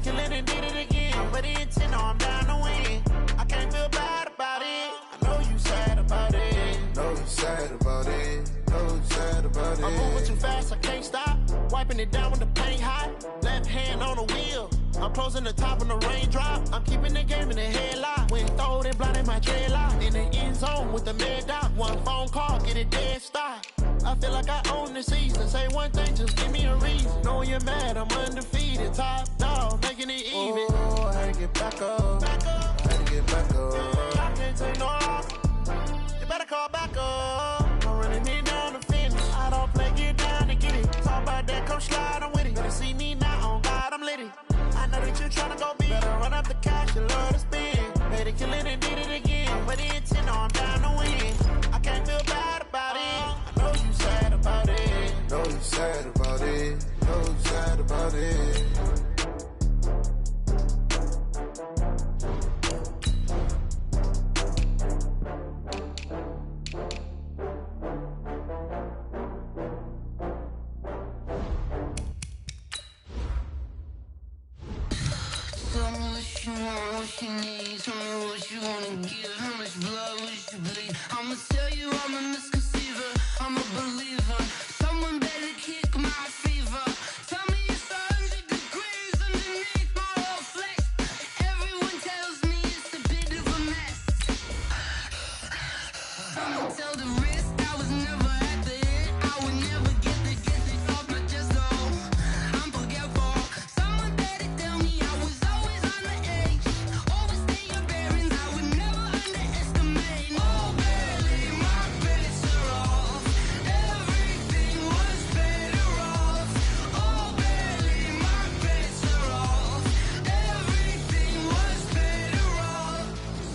kill it and did it again. But the intent, no, I'm down to win. I can't feel bad about it. I know you sad about it. Know you sad about it. Know you sad about it. I'm moving too fast, I can't stop. Wiping it down when the paint hot. Left hand on the wheel. I'm closing the top when the raindrop. I'm keeping the game in the headlock. When throwed and blinded my dreadlock. In the end zone with the mad dot. One phone call, get it dead stop. I feel like I own the season. Say one thing, just give me a reason. Knowing you're mad, I'm undefeated. Top dog, making it even. Oh, I had to get back up. Back up. I had to get back up. I can't take no loss. You better call back up. I'm running me down to finish. I don't play, get down to get it. Talk about that, come slide, I'm with it. Better see me now, on God, I'm litty. I know that you're trying to go big. Better run up the cash, you love to spin. Made it, kill it, and did it again. But the intent, no, I'm down to win. I can't feel bad about it. I know you sad about it. Know you sad about it. Know you sad about it. Tell me what you want, what you need. Tell me what you wanna give. How much blood would you bleed? I'ma tell you I'm a misconceiver. I'm a believer. Someone better kick my fever. Tell me it's 100 degrees underneath my whole flesh. Everyone tells me it's a bit of a mess. I'ma tell the risk I was never at the end. I would never get the off my chest though. I'm forgetful. Someone better tell me I was always on the edge. Overstay your bearings, I would never underestimate. Oh, barely, my bets are off. Everything was better off. Oh, barely, my bets are off. Everything was better off.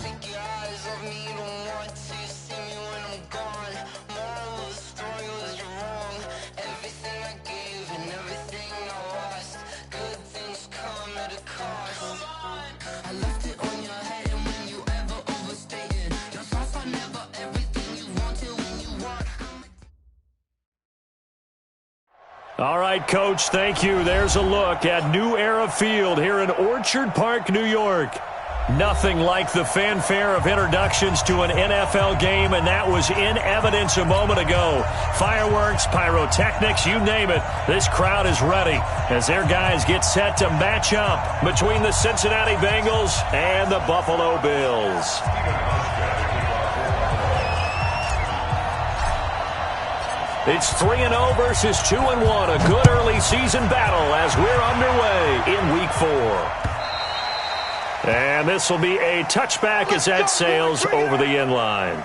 Take your eyes off me, don't want to see me when I'm gone. Moral of the story was you're wrong. Everything I gave and everything I lost. Good things come at a cost. I left it on your head, and when you ever overstay it, your thoughts are never everything you wanted when you want. All right, Coach, thank you. There's a look at New Era Field here in Orchard Park, New York. Nothing like the fanfare of introductions to an NFL game, and that was in evidence a moment ago. Fireworks, pyrotechnics, you name it. This crowd is ready as their guys get set to match up between the Cincinnati Bengals and the Buffalo Bills. It's 3-0 versus 2-1, a good early season battle as we're underway in Week 4. And this will be a touchback as that sails over the end line.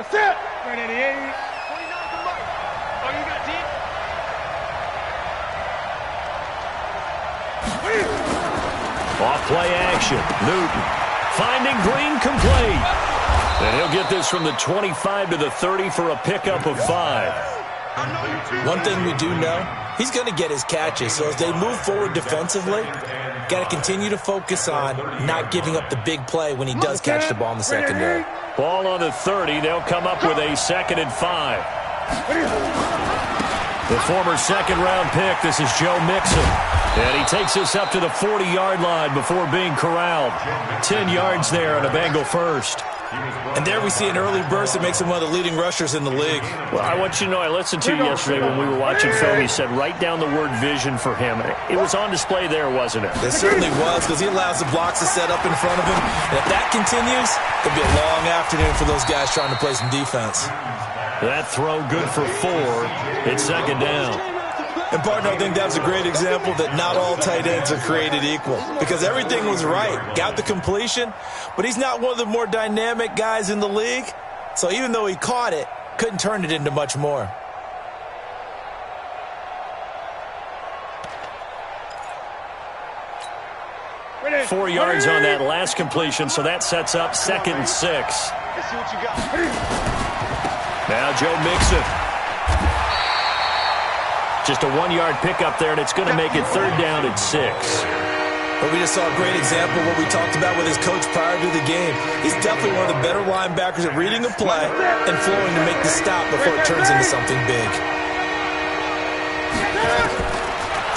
Set. 388. 49 to Mike. Oh, you got deep? Off play action. Newton finding Green complete. And he'll get this from the 25 to the 30 for a pickup of 5. One thing we do know, he's going to get his catches. So as they move forward defensively, got to continue to focus on not giving up the big play when he does catch the ball in the secondary. Ball on the 30. They'll come up with a 2nd and 5. The former second-round pick, this is Joe Mixon. And he takes us up to the 40-yard line before being corralled. 10 yards there on a Bengal first. And there we see an early burst that makes him one of the leading rushers in the league. Well, I want you to know, I listened to you yesterday when we were watching film. He said, write down the word vision for him. It was on display there, wasn't it? It certainly was, because he allows the blocks to set up in front of him. And if that continues, it'll be a long afternoon for those guys trying to play some defense. That throw good for 4. It's 2nd down. And, partner, I think that's a great example that not all tight ends are created equal, because everything was right. Got the completion, but he's not one of the more dynamic guys in the league. So even though he caught it, couldn't turn it into much more. Ready. 4 yards on that last completion, so that sets up 2nd and 6. Let's see what you got. Now Joe Mixon. Just a 1-yard pickup there, and it's going to make it 3rd down and 6. But we just saw a great example of what we talked about with his coach prior to the game. He's definitely one of the better linebackers at reading a play and flowing to make the stop before it turns into something big.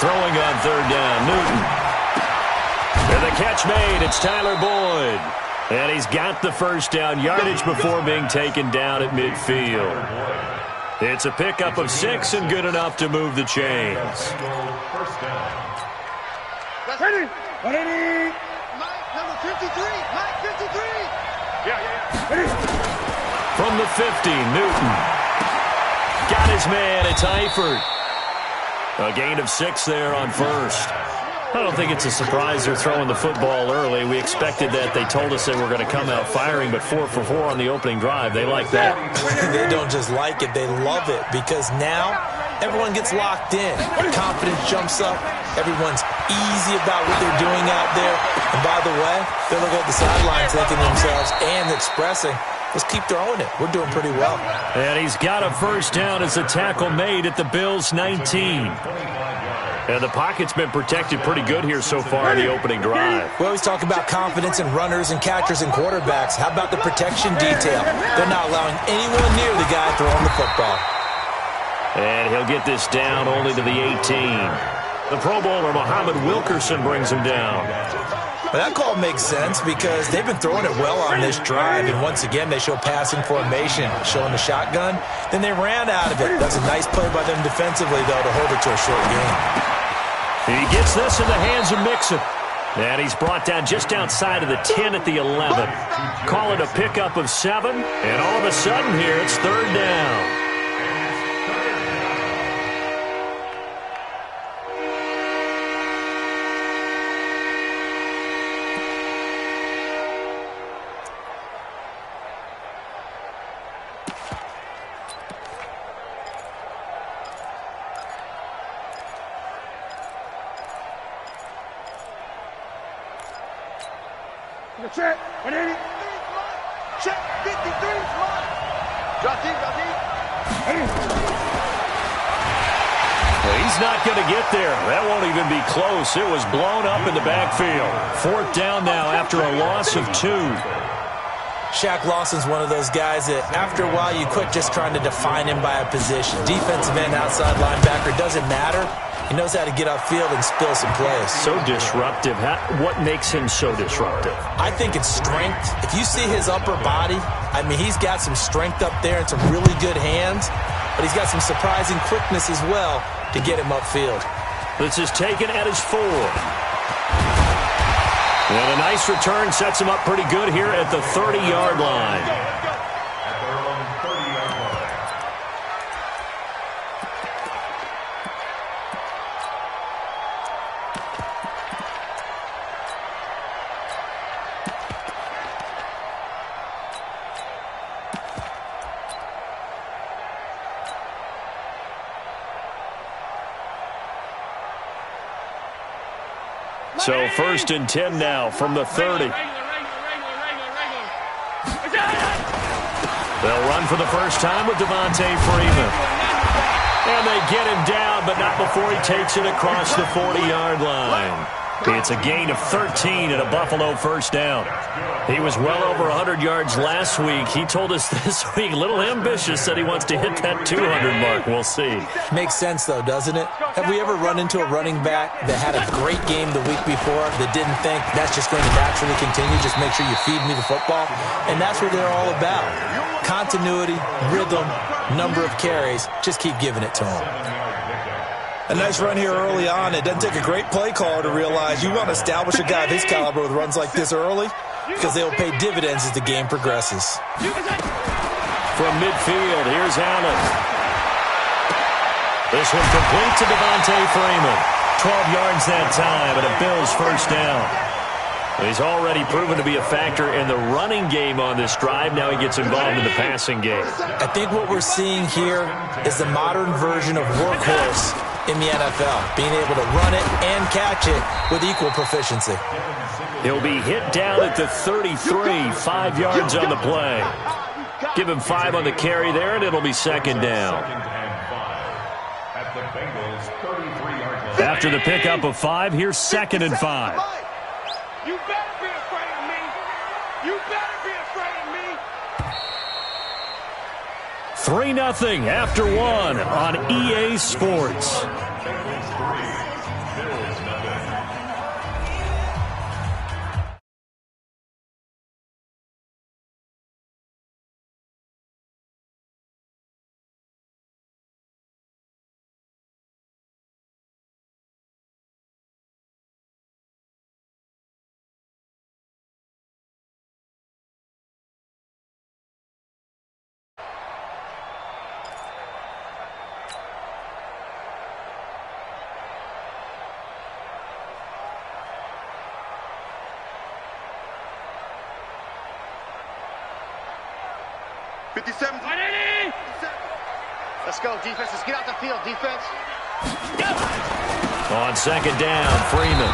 Throwing on 3rd down, Newton. And the catch made, it's Tyler Boyd. And he's got the 1st down yardage before being taken down at midfield. It's a pickup of 6 and good enough to move the chains. Ready? 180. Number 53. Mike 53. Yeah. Ready? From the 50, Newton. Got his man. It's Eifert. A gain of 6 there on 1st. I don't think it's a surprise they're throwing the football early. We expected that. They told us they were going to come out firing, but 4 for 4 on the opening drive. They like that. They don't just like it. They love it because now everyone gets locked in. Confidence jumps up. Everyone's easy about what they're doing out there. And by the way, they're looking at the sideline thinking to themselves and expressing, let's keep throwing it. We're doing pretty well. And he's got a 1st down as a tackle made at the Bills' 19. And the pocket's been protected pretty good here so far in the opening drive. We always talk about confidence in runners and catchers and quarterbacks. How about the protection detail? They're not allowing anyone near the guy throwing the football. And he'll get this down only to the 18. The Pro Bowler, Muhammad Wilkerson, brings him down. But that call makes sense because they've been throwing it well on this drive. And once again, they show passing formation, showing the shotgun. Then they ran out of it. That's a nice play by them defensively, though, to hold it to a short game. He gets this in the hands of Mixon. And he's brought down just outside of the 10 at the 11. Call it a pickup of 7. And all of a sudden here, it's 3rd down. Check. 180. Check. 53. Drop deep. Well, he's not going to get there. That won't even be close. It was blown up in the backfield. 4th down now after a loss of 2. Shaq Lawson's one of those guys that after a while you quit just trying to define him by a position. Defensive end, outside linebacker, doesn't matter. He knows how to get upfield and spill some plays. So disruptive. What makes him so disruptive? I think it's strength. If you see his upper body, I mean, he's got some strength up there and some really good hands, but he's got some surprising quickness as well to get him upfield. This is taken at his 4. And a nice return sets him up pretty good here at the 30-yard line. So 1st and 10 now from the 30. They'll run for the first time with Devontae Freeman. And they get him down, but not before he takes it across the 40-yard line. It's a gain of 13 and a Buffalo 1st down. He was well over 100 yards last week. He told us this week, a little ambitious, said he wants to hit that 200 mark. We'll see. Makes sense, though, doesn't it? Have we ever run into a running back that had a great game the week before that didn't think that's just going to naturally continue? Just make sure you feed me the football. And that's what they're all about. Continuity, rhythm, number of carries. Just keep giving it to them. A nice run here early on. It doesn't take a great play caller to realize you want to establish a guy of his caliber with runs like this early because they will pay dividends as the game progresses. From midfield, here's Allen. This one complete to Devontae Freeman. 12 yards that time and a Bills 1st down. He's already proven to be a factor in the running game on this drive. Now he gets involved in the passing game. I think what we're seeing here is the modern version of workhorse in the NFL, being able to run it and catch it with equal proficiency. He'll be hit down at the 33, 5 yards on the play. Give him 5 on the carry there, and it'll be 2nd down. After the pickup of 5, here's 2nd and 5. You better be afraid of me. You better be afraid of me. 3-0 after 1 on EA Sports. Let's go, defense. Let's get out the field, defense. On 2nd down, Freeman.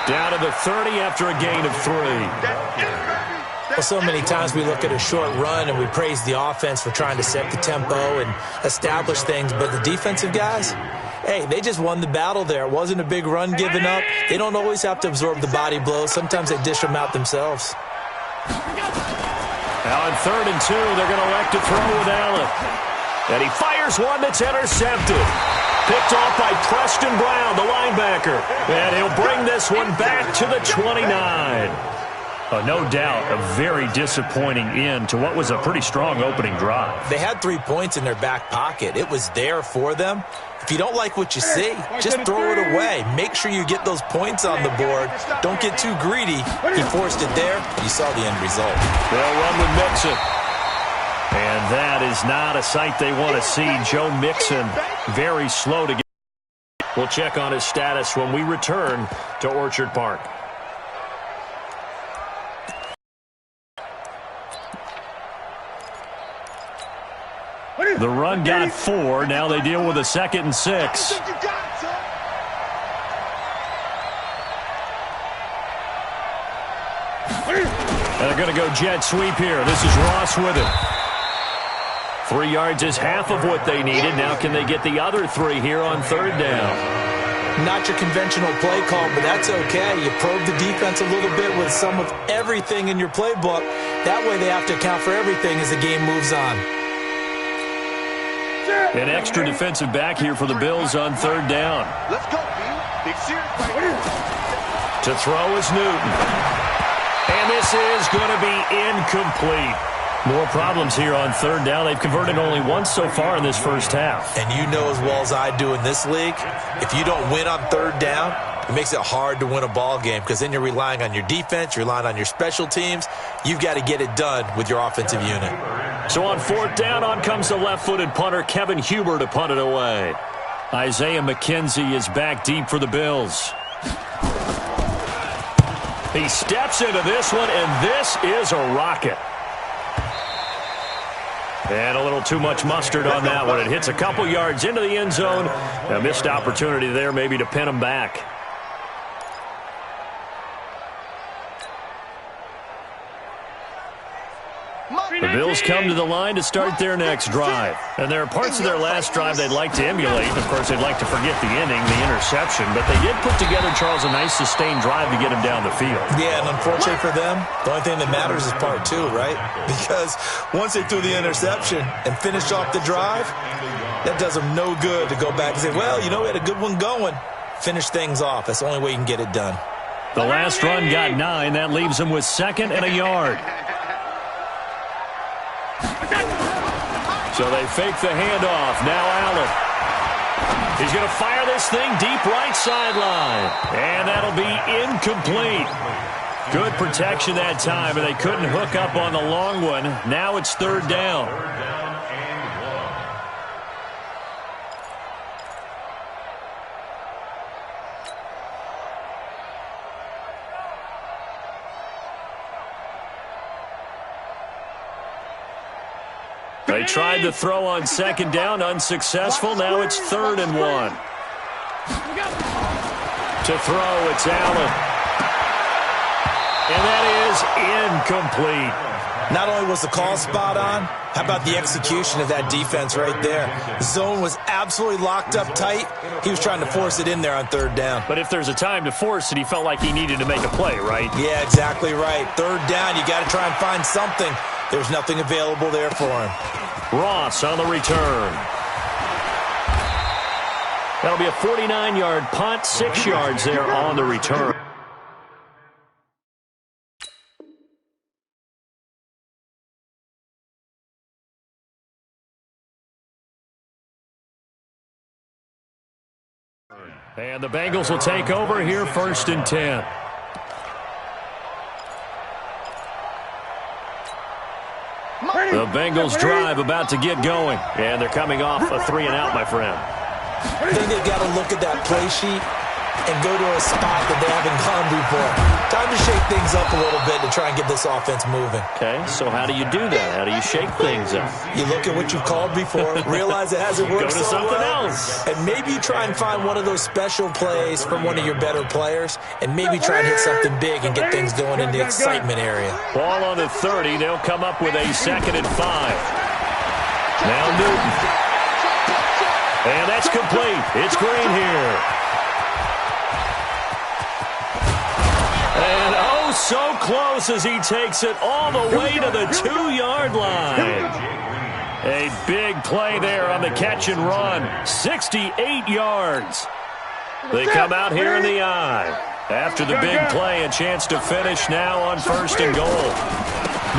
Down to the 30 after a gain of 3. Well, so many times we look at a short run and we praise the offense for trying to set the tempo and establish things, but the defensive guys, hey, they just won the battle there. It wasn't a big run given up. They don't always have to absorb the body blows. Sometimes they dish them out themselves. Now on 3rd and 2, they're going to elect to throw with Allen. And he fires one that's intercepted. Picked off by Preston Brown, the linebacker. And he'll bring this one back to the 29. No doubt a very disappointing end to what was a pretty strong opening drive. They had 3 points in their back pocket. It was there for them. If you don't like what you see, just throw it away. Make sure you get those points on the board. Don't get too greedy. He forced it there. You saw the end result. They'll run with Mixon. And that is not a sight they want to see. Joe Mixon very slow to get. We'll check on his status when we return to Orchard Park. The run got 4. Now they deal with a 2nd and 6. And they're going to go jet sweep here. This is Ross with it. 3 yards is half of what they needed. Now can they get the other 3 here on 3rd down? Not your conventional play call, but that's okay. You probe the defense a little bit with some of everything in your playbook. That way they have to account for everything as the game moves on. An extra defensive back here for the Bills on 3rd down. Let's go, Big serious. To throw is Newton. And this is going to be incomplete. More problems here on 3rd down. They've converted only once so far in this first half. And you know as well as I do in this league, if you don't win on 3rd down, it makes it hard to win a ball game because then you're relying on your defense, you're relying on your special teams. You've got to get it done with your offensive unit. So on 4th down, on comes the left-footed punter, Kevin Huber, to punt it away. Isaiah McKenzie is back deep for the Bills. He steps into this one, and this is a rocket. And a little too much mustard on that one. It hits a couple yards into the end zone. A missed opportunity there maybe to pin him back. The Bills come to the line to start their next drive. And there are parts of their last drive they'd like to emulate. Of course, they'd like to forget the inning, the interception. But they did put together, Charles, a nice sustained drive to get him down the field. Yeah, and unfortunately for them, the only thing that matters is part 2, right? Because once they threw the interception and finished off the drive, that does them no good to go back and say, well, you know, we had a good one going. Finish things off. That's the only way you can get it done. The last run got 9. That leaves them with 2nd and a yard. So they fake the handoff. Now Allen. He's going to fire this thing deep right sideline. And that'll be incomplete. Good protection that time, and they couldn't hook up on the long one. Now it's 3rd down. They tried to throw on 2nd down, unsuccessful. Now it's 3rd and 1. To throw, it's Allen. And that is incomplete. Not only was the call spot on, How about the execution of that defense right there? The zone was absolutely locked up tight. He was trying to force it in there on third down. But if there's a time to force it, he felt like he needed to make a play, right? Yeah, exactly right. Third down, you got to try and find something. There's nothing available there for him. Ross on the return. That'll be a 49-yard punt, 6 yards there on the return. And the Bengals will take over here, 1st and 10. The Bengals drive about to get going. And they're coming off a 3-and-out, my friend. I think they've got to look at that play sheet and go to a spot that they haven't gone before. Time to shake things up a little bit to try and get this offense moving. Okay, so how do you do that? How do you shake things up? You look at what you've called before, realize it hasn't worked Go to so something well, else. and maybe try and find one of those special plays from one of your better players, and maybe try and hit something big and get things going in the excitement area. Ball on the 30. They'll come up with a 2nd and 5. Now Newton. And that's complete. It's Green here. And oh, so close as he takes it all the way to the 2-yard line. A big play there on the catch and run. 68 yards. They come out here in the eye. After the big play, a chance to finish now on 1st and goal.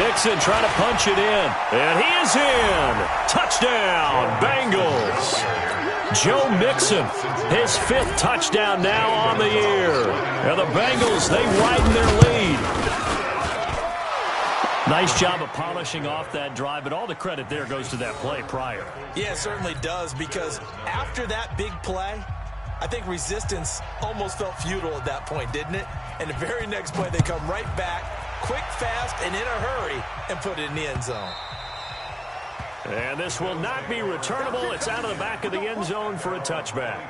Mixon trying to punch it in. And he is in. Touchdown, Bengals. Joe Mixon, his 5th touchdown now on the year. And the Bengals, they widen their lead. Nice job of polishing off that drive, but all the credit there goes to that play prior. Yeah, it certainly does, because after that big play, I think resistance almost felt futile at that point, didn't it? And the very next play, they come right back, quick, fast, and in a hurry, and put it in the end zone. And this will not be returnable. It's out of the back of the end zone for a touchback.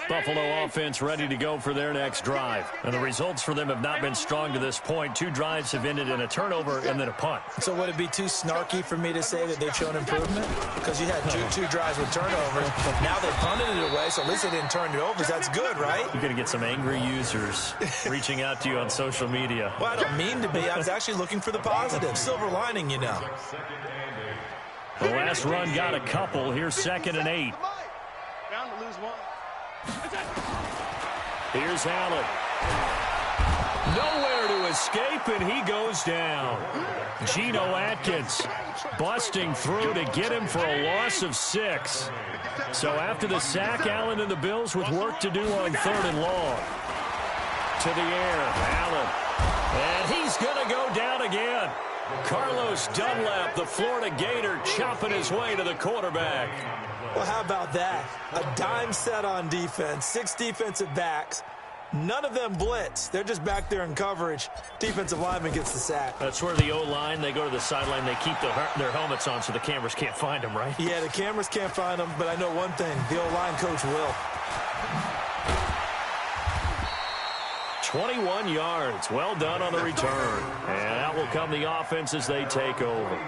Buffalo offense ready to go for their next drive. And the results for them have not been strong to this point. 2 drives have ended in a turnover and then a punt. So would it be too snarky for me to say that they've shown improvement? Because you had two drives with turnovers. Now they punted it away, so at least they didn't turn it over. So that's good, right? You're going to get some angry users reaching out to you on social media. Well, I don't mean to be. I was actually looking for the positive. Silver lining, you know. The last run got a couple. Here's 2nd and 8. Bound to lose one. Here's Allen. Nowhere to escape, and he goes down. Geno Atkins busting through to get him for a loss of 6. So after the sack, Allen and the Bills with work to do on 3rd and long. To the air, Allen. And he's going to go down again. Carlos Dunlap, the Florida Gator, chopping his way to the quarterback. Well, how about that? A dime set on defense, 6 defensive backs. None of them blitz. They're just back there in coverage. Defensive lineman gets the sack. That's where the O-line, they go to the sideline, they keep their helmets on so the cameras can't find them, right? Yeah, the cameras can't find them, but I know one thing. The O-line coach will. 21 yards. Well done on the return. And out will come the offense as they take over.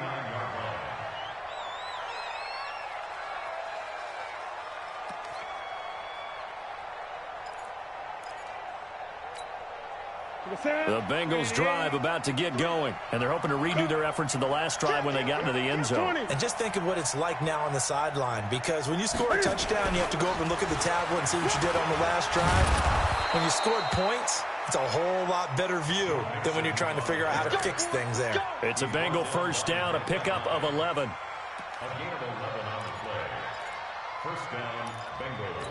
The Bengals drive about to get going, and they're hoping to redo their efforts in the last drive when they got into the end zone. And just think of what it's like now on the sideline, because when you score a touchdown, you have to go over and look at the tablet and see what you did on the last drive. When you scored points, it's a whole lot better view than when you're trying to figure out how to fix things there. It's a Bengal first down, a pickup of 11. First down, Bengals.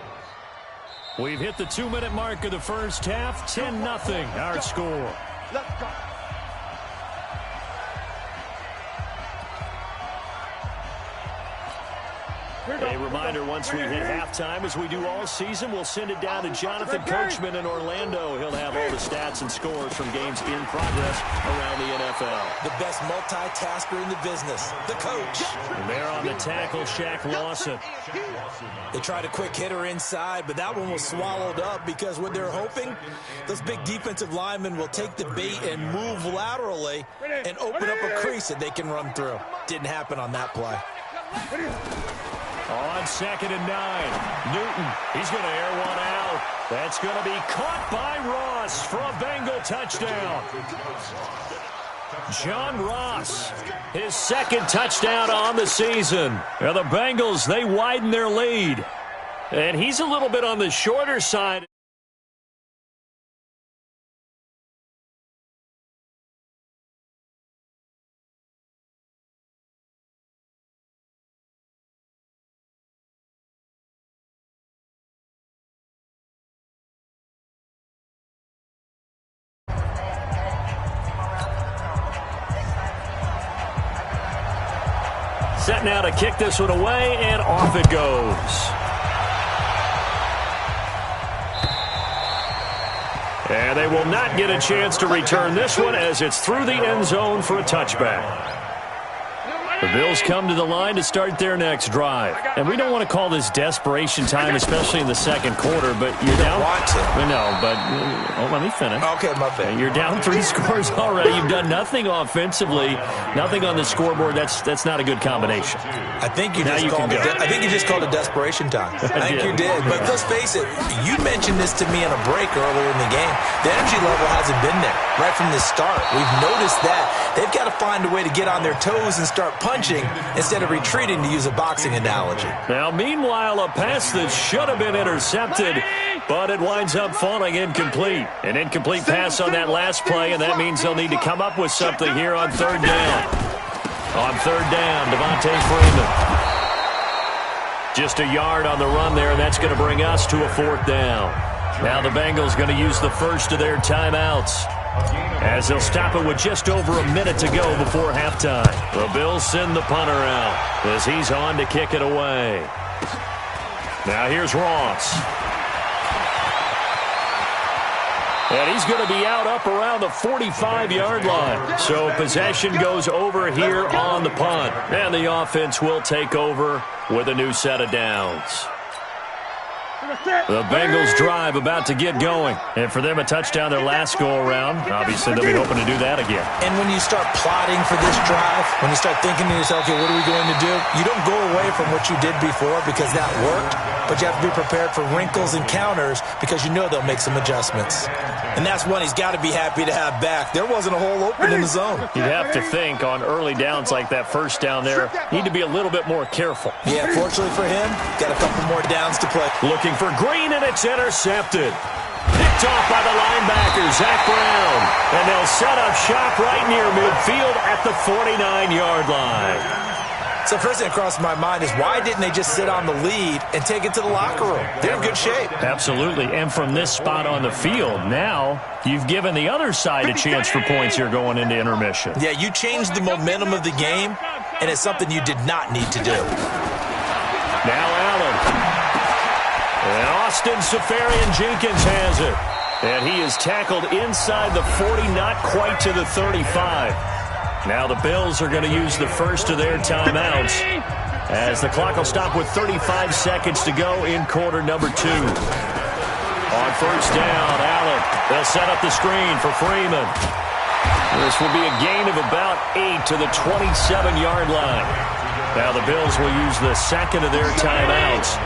We've hit the 2-minute mark of the first half. 10-0 our score. Let's go. A reminder, once we hit halftime, as we do all season, we'll send it down to Jonathan Coachman in Orlando. He'll have all the stats and scores from games in progress around the NFL. The best multitasker in the business, the coach. And there on the tackle, Shaq Lawson. They tried a quick hitter inside, but that one was swallowed up because what they're hoping, those big defensive linemen will take the bait and move laterally and open up a crease that they can run through. Didn't happen on that play. On 2nd and 9, Newton, he's going to air one out. That's going to be caught by Ross for a Bengal touchdown. John Ross, his 2nd touchdown on the season. Now the Bengals, they widen their lead. And he's a little bit on the shorter side. Set now to kick this one away, and off it goes. And they will not get a chance to return this one as it's through the end zone for a touchback. The Bills come to the line to start their next drive. And we don't want to call this desperation time, especially in the second quarter, but you're down. No, but let me finish. Okay, my bad. You're down 3 scores already. You've done nothing offensively, nothing on the scoreboard. That's not a good combination. I think you just called it desperation time. I think you did. But let's face it, you mentioned this to me in a break earlier in the game. The energy level hasn't been there right from the start. We've noticed that. They've got to find a way to get on their toes and start punching instead of retreating, to use a boxing analogy. Now, meanwhile, a pass that should have been intercepted, but it winds up falling incomplete. An incomplete pass on that last play, and that means they'll need to come up with something here on 3rd down. On 3rd down, Devontae Freeman. Just a yard on the run there, and that's going to bring us to a 4th down. Now the Bengals going to use the first of their timeouts, as they'll stop it with just over a minute to go before halftime. The Bills send the punter out as he's on to kick it away. Now here's Ross. And he's going to be out up around the 45-yard line. So possession goes over here on the punt. And the offense will take over with a new set of downs. The Bengals drive about to get going. And for them, a touchdown their last go-around. Obviously, they'll be hoping to do that again. And when you start plotting for this drive, when you start thinking to yourself, okay, what are we going to do? You don't go away from what you did before because that worked, but you have to be prepared for wrinkles and counters because you know they'll make some adjustments. And that's one he's got to be happy to have back. There wasn't a hole open in the zone. You'd have to think on early downs like that first down there, need to be a little bit more careful. Yeah, fortunately for him, got a couple more downs to play. Looking for Green, and it's intercepted. Picked off by the linebacker, Zach Brown. And they'll set up shop right near midfield at the 49-yard line. So first thing that crossed my mind is why didn't they just sit on the lead and take it to the locker room? They're in good shape. Absolutely. And from this spot on the field, now you've given the other side a chance for points here going into intermission. Yeah, you changed the momentum of the game, and it's something you did not need to do. Now Allen. And Austin Safarian-Jenkins has it. And he is tackled inside the 40, not quite to the 35. Now the Bills are going to use the first of their timeouts as the clock will stop with 35 seconds to go in quarter number 2. On 1st down, Allen. They'll set up the screen for Freeman. This will be a gain of about 8 to the 27-yard line. Now the Bills will use the second of their timeouts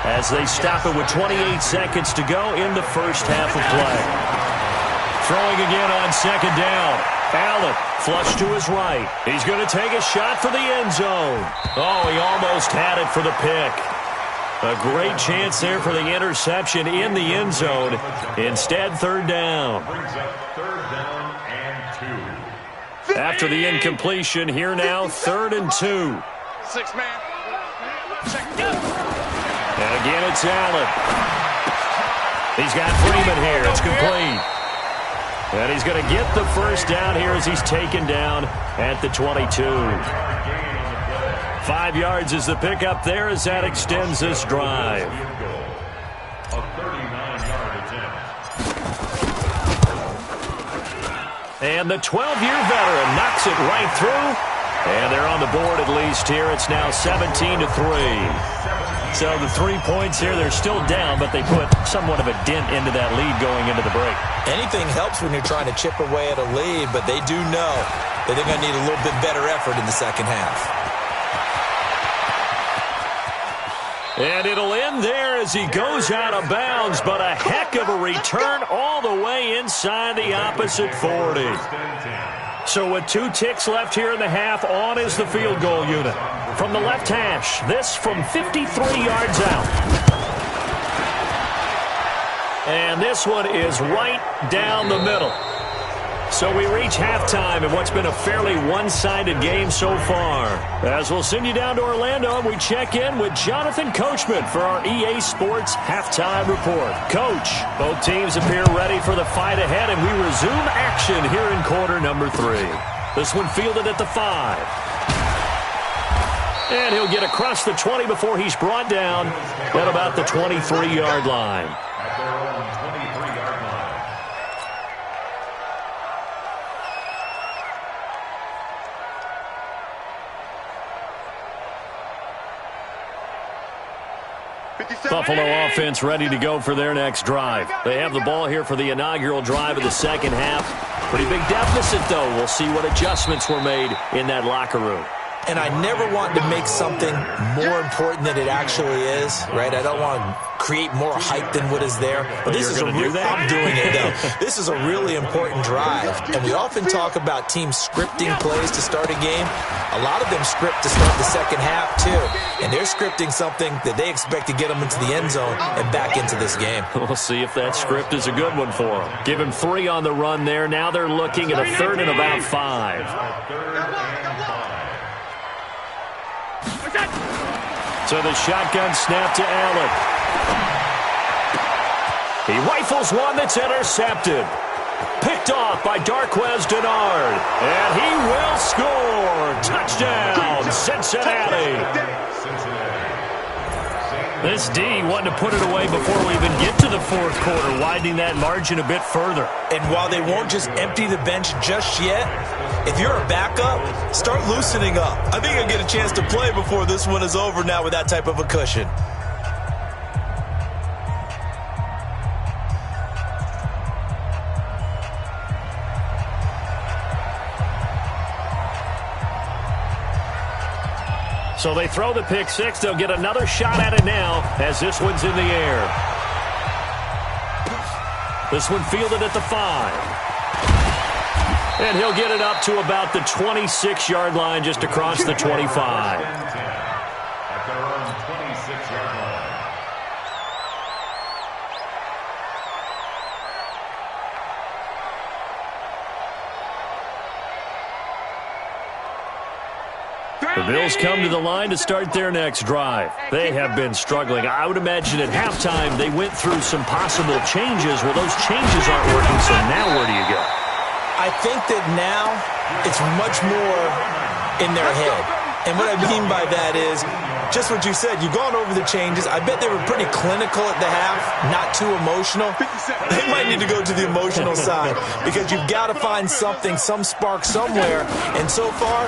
as they stop it with 28 seconds to go in the first half of play. Throwing again on 2nd down. Allen, flush to his right. He's going to take a shot for the end zone. Oh, he almost had it for the pick. A great chance there for the interception in the end zone. Instead, 3rd down. After the incompletion, here now, 3rd and 2. 6-man. And again, it's Allen. He's got Freeman here. It's complete. And he's going to get the first down here as he's taken down at the 22. 5 yards is the pickup there as that extends this drive. A 39-yard attempt. And the 12-year veteran knocks it right through. And they're on the board at least here. It's now 17-3. So the 3 points here, they're still down, but they put somewhat of a dent into that lead going into the break. Anything helps when you're trying to chip away at a lead, but they do know that they're going to need a little bit better effort in the second half. And it'll end there as he goes out of bounds, but a heck of a return all the way inside the opposite 40. So with 2 ticks left here in the half, on is the field goal unit. From the left hash, this from 53 yards out. And this one is right down the middle. So we reach halftime in what's been a fairly one-sided game so far. As we'll send you down to Orlando, we check in with Jonathan Coachman for our EA Sports Halftime Report. Coach, both teams appear ready for the fight ahead, and we resume action here in quarter number 3. This one fielded at the 5. And he'll get across the 20 before he's brought down at about the 23-yard line. At their own 23-yard line. Buffalo offense ready to go for their next drive. They have the ball here for the inaugural drive of the second half. Pretty big deficit, though. We'll see what adjustments were made in that locker room. And I never want to make something more important than it actually is, right? I don't want to create more hype than what is there. But this is a real, I'm doing it, though. This is a really important drive. And we often talk about teams scripting plays to start a game. A lot of them script to start the second half, too. And they're scripting something that they expect to get them into the end zone and back into this game. We'll see if that script is a good one for them. Give him 3 on the run there. Now they're looking at a 3rd and about 5. So the shotgun snap to Allen. He rifles one that's intercepted. Picked off by Darquez Denard. And he will score. Touchdown, Cincinnati. This D wanted to put it away before we even get to the 4th quarter, widening that margin a bit further. And while they won't just empty the bench just yet, if you're a backup, start loosening up. I think you'll get a chance to play before this one is over now with that type of a cushion. So they throw the pick 6. They'll get another shot at it now as this one's in the air. This one fielded at the 5. And he'll get it up to about the 26-yard line, just across the 25. At their own 26-yard line. The Bills come to the line to start their next drive. They have been struggling. I would imagine at halftime they went through some possible changes. Well, those changes aren't working, so now where do you go? I think that now it's much more in their head. And what I mean by that is just what you said. You've gone over the changes. I bet they were pretty clinical at the half, not too emotional. They might need to go to the emotional side because you've got to find something, some spark somewhere. And so far,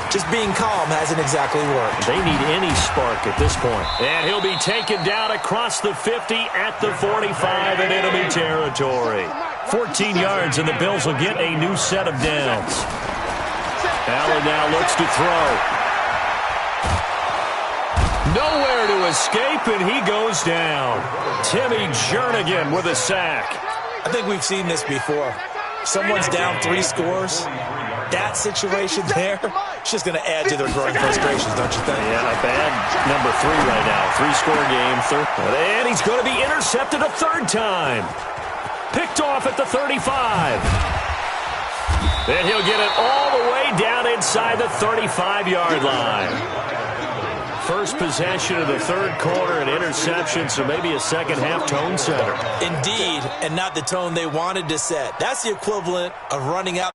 just being calm hasn't exactly worked. They need any spark at this point. And he'll be taken down across the 50 at the 45 in enemy territory. 14 yards, and the Bills will get a new set of downs. Allen now looks to throw. Nowhere to escape, and he goes down. Timmy Jernigan with a sack. I think we've seen this before. Someone's down 3 scores. That situation there, it's just going to add to their growing frustrations, don't you think? Yeah, a bad number 3 right now. 3-score game. And he's going to be intercepted a 3rd time. Picked off at the 35. Then he'll get it all the way down inside the 35-yard line. First possession of the 3rd quarter, an interception, so maybe a second-half tone setter. Indeed, and not the tone they wanted to set. That's the equivalent of running out